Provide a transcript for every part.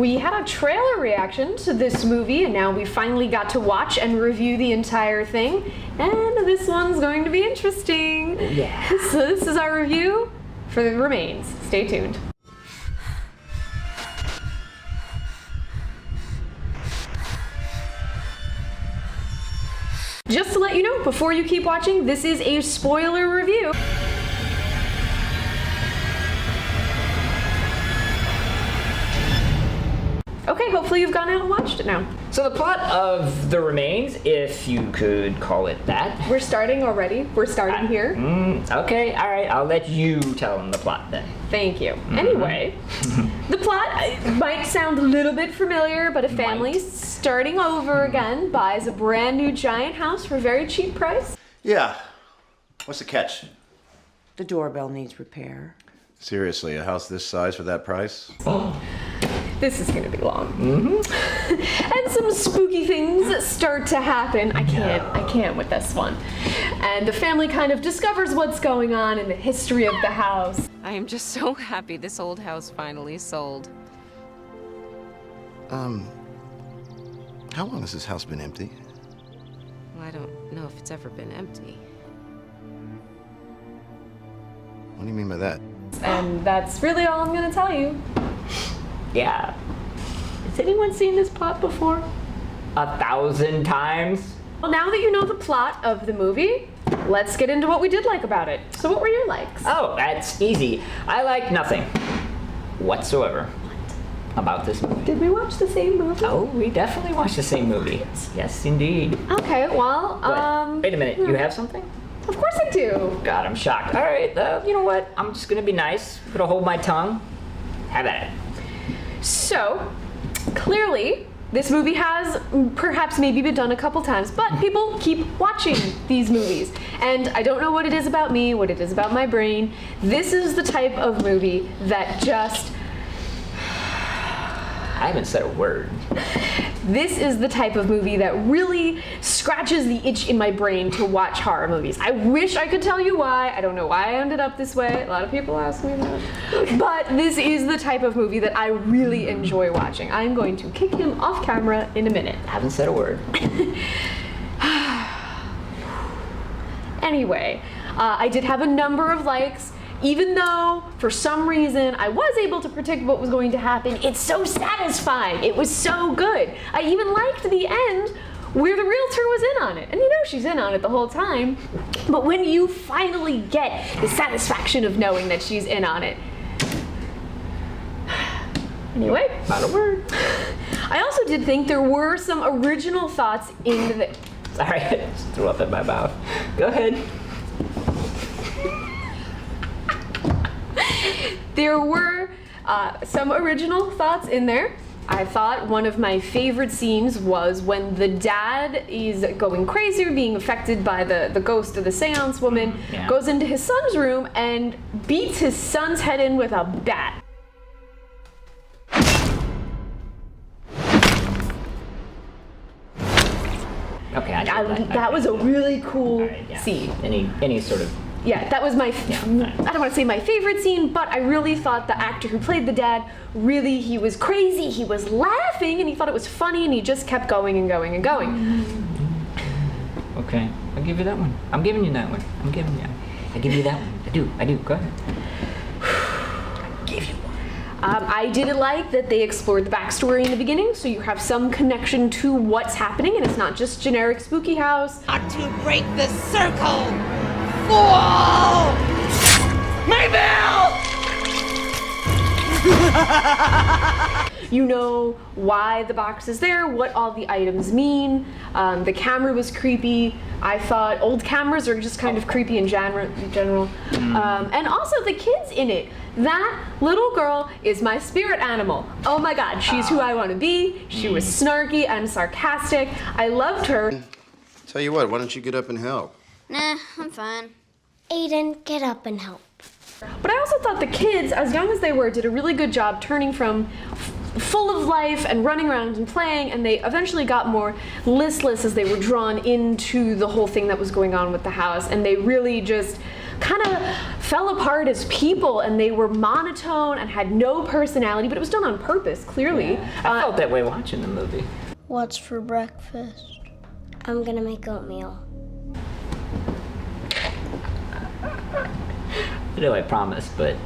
We had a trailer reaction to this movie, and now we finally got to watch and review the entire thing. And this one's going to be interesting. Yeah. So this is our review for The Remains. Stay tuned. Just to let you know, before you keep watching, this is a spoiler review. Okay, hopefully you've gone out and watched it now. So the plot of The Remains, if you could call it that. We're starting already. We're starting here. Okay, all right, I'll let you tell them the plot then. Thank you. Anyway, the plot might sound a little bit familiar, but a family starting over again buys a brand new giant house for a very cheap price. Yeah. What's the catch? The doorbell needs repair. Seriously, a house this size for that price? This is gonna be long. And some spooky things start to happen. I can't with this one. And the family kind of discovers what's going on in the history of the house. I am just so happy this old house finally sold. How long has this house been empty? Well, I don't know if it's ever been empty. What do you mean by that? And that's really all I'm gonna tell you. Yeah. Has anyone seen this plot before? 1,000 times? Well, now that you know the plot of the movie, let's get into what we did like about it. So what were your likes? Oh, that's easy. I like nothing whatsoever about this movie. Did we watch the same movie? Oh, we definitely watched the same movie. Yes, indeed. Okay, well, Wait a minute, you have something? Of course I do. God, I'm shocked. All right, you know what? I'm just gonna be nice. Gonna hold my tongue. Have at it. So, clearly, this movie has perhaps maybe been done a couple times, but people keep watching these movies. And I don't know what it is about me, what it is about my brain. This is the type of movie that just... I haven't said a word. This is the type of movie that really scratches the itch in my brain to watch horror movies. I wish I could tell you why. I don't know why I ended up this way. A lot of people ask me that. But this is the type of movie that I really enjoy watching. I'm going to kick him off camera in a minute. I haven't said a word. Anyway, I did have a number of likes. Even though, for some reason, I was able to predict what was going to happen, it's so satisfying. It was so good. I even liked the end where the realtor was in on it. And you know she's in on it the whole time. But when you finally get the satisfaction of knowing that she's in on it. Anyway, Not a word. I also did think there were some original thoughts in the... Sorry, I just threw up in my mouth. Go ahead. There were some original thoughts in there. I thought one of my favorite scenes was when the dad is going crazy or being affected by the ghost of the seance woman, goes into his son's room and beats his son's head in with a bat. Okay, That was a really cool scene. Any sort of... Yeah, that was my, I don't want to say my favorite scene, but I really thought the actor who played the dad, really, he was crazy, he was laughing, and he thought it was funny, and he just kept going and going and going. Okay, I'll give you that one. I'm giving you that one. I give you that one. I do. Go ahead. I give you one. I did like that they explored the backstory in the beginning, so you have some connection to what's happening, and it's not just generic spooky house. Not to break the circle! Fool! Maybell! You know why the box is there, what all the items mean. The camera was creepy. I thought old cameras are just kind of creepy in general. And also the kids in it. That little girl is my spirit animal. Oh my God, she's who I want to be. She was snarky and sarcastic. I loved her. Tell you what, why don't you get up and help? Nah, I'm fine. Aiden, get up and help. But I also thought the kids, as young as they were, did a really good job turning from full of life and running around and playing, and they eventually got more listless as they were drawn into the whole thing that was going on with the house, and they really just kind of fell apart as people, and they were monotone and had no personality, but it was done on purpose, clearly. I felt that way watching the movie. What's for breakfast? I'm gonna make oatmeal. I know I promised, but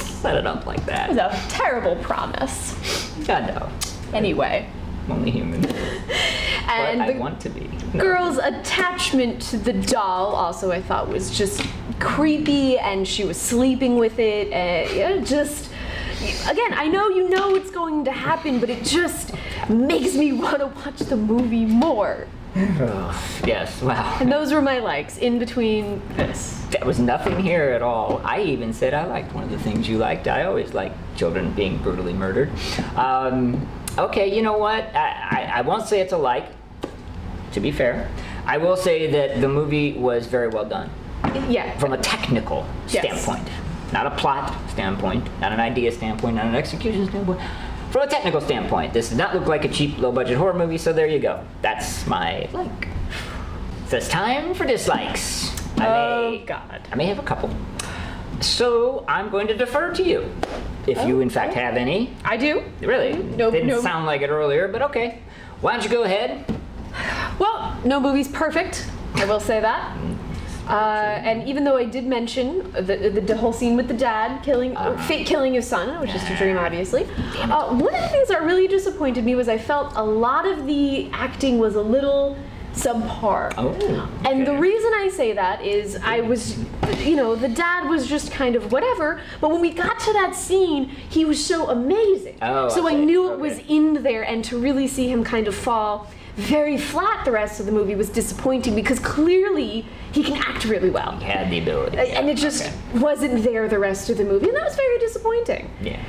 set it up like that. It was a terrible promise. I know. Anyway. I'm only human. And but I the want to be. No. girl's attachment to the doll also I thought was just creepy, and she was sleeping with it, and just, again, I know you know what's going to happen, but it just makes me want to watch the movie more. Yes, wow. And those were my likes in between this. There was nothing here at all. I even said I liked one of the things you liked. I always like children being brutally murdered. Okay, you know what? I won't say it's a like, to be fair. I will say that the movie was very well done. Yeah. From a technical standpoint. Not a plot standpoint, not an idea standpoint, not an execution standpoint. From a technical standpoint, this did not look like a cheap, low-budget horror movie, so there you go. That's my like. So it's time for dislikes. God. I may have a couple. So I'm going to defer to you, if you in fact have any. I do. Really? Didn't no. sound like it earlier, but okay. Why don't you go ahead? Well, no movie's perfect. I will say that. And even though I did mention the whole scene with the dad fake killing his son, which is a dream, obviously, one of the things that really disappointed me was I felt a lot of the acting was a little subpar. Oh, okay. And the reason I say that is I was, the dad was just kind of whatever, but when we got to that scene, he was so amazing. Oh, so I see. knew it was in there, and to really see him kind of fall very flat the rest of the movie was disappointing, because clearly he can act really well. He had the ability. And it just wasn't there the rest of the movie, and that was very disappointing. Yeah.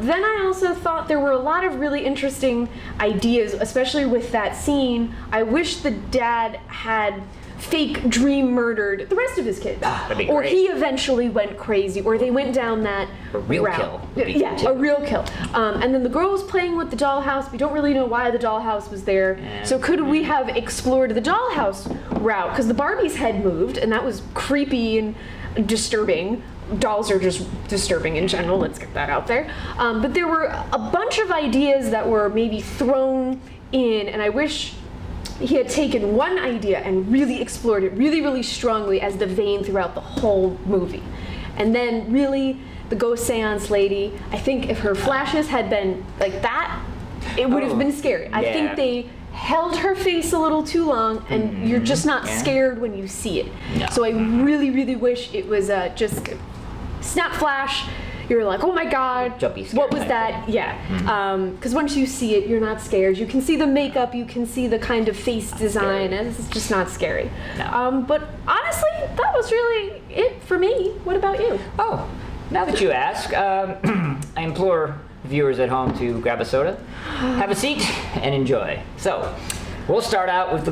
Then I also thought there were a lot of really interesting ideas, especially with that scene. I wish the dad had fake dream murdered the rest of his kids. That'd be or great. he eventually went crazy, or they went down that A real route. kill would be Yeah, good, too. a real kill. And then the girl was playing with the dollhouse. We don't really know why the dollhouse was there. So could we have explored the dollhouse route? Because the Barbie's head moved, and that was creepy and disturbing. Dolls are just disturbing in general, let's get that out there. But there were a bunch of ideas that were maybe thrown in, and I wish he had taken one idea and really explored it really, really strongly as the vein throughout the whole movie. And then really, the ghost seance lady, I think if her flashes had been like that, it would have been scary. I think they held her face a little too long, and you're just not scared when you see it. No. So I really, really wish it was just snap flash. You're like, oh my God, Jumpy scare what was type that? thing. Yeah, because once you see it, you're not scared. You can see the makeup, you can see the kind of face design, and it's just not scary. No. But honestly, that was really it for me. What about you? Oh, now that you ask, I implore viewers at home to grab a soda, have a seat, and enjoy. So, we'll start out with the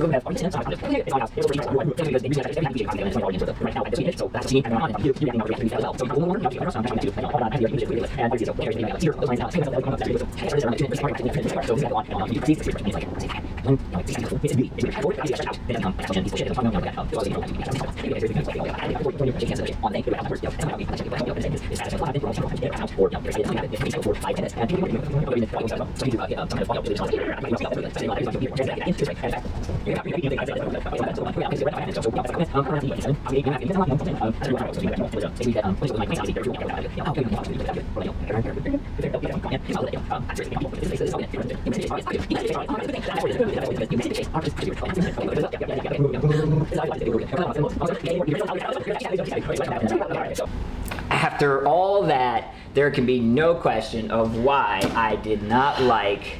After all that, there can be no question of why I did not like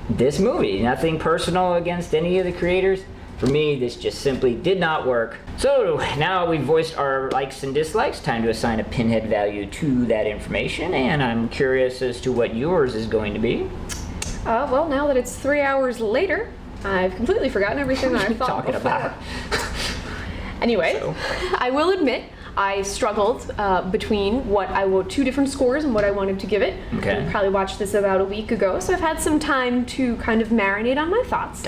this movie. Nothing personal against any of the creators. For me, this just simply did not work. So now we've voiced our likes and dislikes, time to assign a pinhead value to that information, and I'm curious as to what yours is going to be. Well, now that it's 3 hours later, I've completely forgotten everything that I thought Talking before. about. Anyway, So. I will admit, I struggled between two different scores and what I wanted to give it. Okay. I probably watched this about a week ago, so I've had some time to kind of marinate on my thoughts.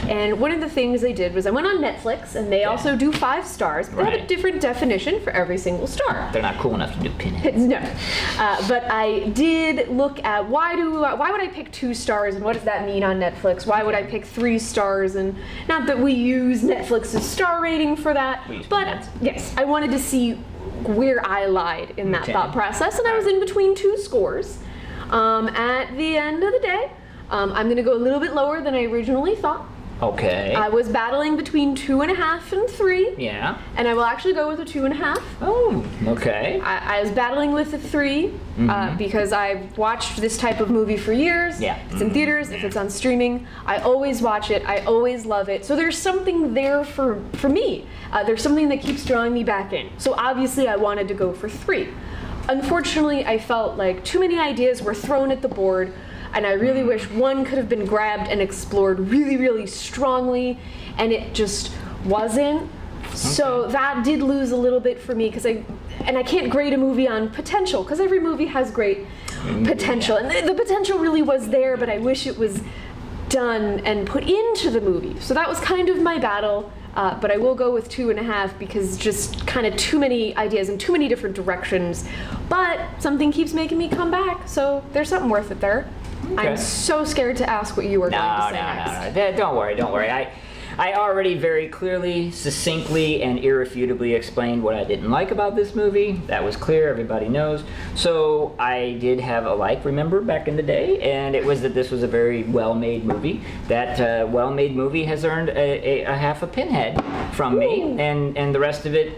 And one of the things I did was I went on Netflix, and they also do 5 stars, but they have a Right. different definition for every single star. They're not cool enough to do pinheads. No, but I did look at why would I pick 2 stars, and what does that mean on Netflix? Why would I pick 3 stars? And not that we use Netflix's star rating for that, We use but Pinheads. yes, I wanted to see where I lied in that Okay. thought process, and I was in between 2 scores. At the end of the day, I'm going to go a little bit lower than I originally thought. Okay. I was battling between 2.5 and 3. Yeah. And I will actually go with a 2.5. Oh, okay. I was battling with a 3 because I've watched this type of movie for years. Yeah. If it's in theaters, if it's on streaming, I always watch it. I always love it. So there's something there for me. There's something that keeps drawing me back in. So obviously I wanted to go for 3. Unfortunately, I felt like too many ideas were thrown at the board, and I really wish one could have been grabbed and explored really, really strongly, and it just wasn't. So that did lose a little bit for me because I can't grade a movie on potential because every movie has great potential, and the potential really was there, but I wish it was done and put into the movie. So that was kind of my battle. But I will go with 2.5 because just kind of too many ideas in too many different directions. But something keeps making me come back, so there's something worth it there. Okay. I'm so scared to ask what you were going to say next. No. Don't worry. I already very clearly, succinctly, and irrefutably explained what I didn't like about this movie. That was clear, everybody knows. So I did have a remember, back in the day, and it was that this was a very well-made movie. That well-made movie has earned a half a pinhead from me, and the rest of it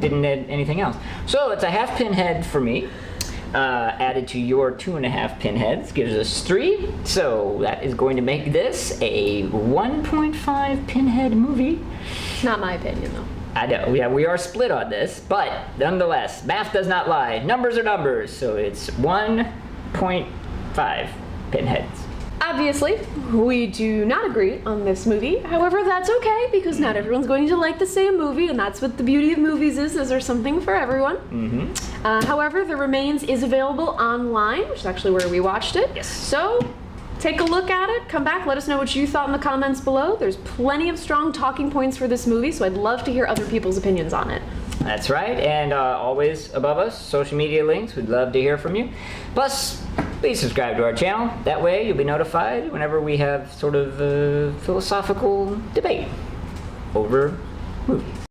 didn't add anything else. So it's a half pinhead for me. Added to your 2.5 pinheads gives us 3, so that is going to make this a 1.5 pinhead movie. Not my opinion, though. I know, yeah, we are split on this, but nonetheless, math does not lie. Numbers are numbers, so it's 1.5 pinheads. Obviously, we do not agree on this movie. However, that's okay because not everyone's going to like the same movie, and that's what the beauty of movies is there's something for everyone. However, The Remains is available online, which is actually where we watched it. Yes. So take a look at it, come back, let us know what you thought in the comments below. There's plenty of strong talking points for this movie, so I'd love to hear other people's opinions on it. That's right, and always above us, social media links. We'd love to hear from you. Plus, please subscribe to our channel. That way you'll be notified whenever we have sort of a philosophical debate over movies.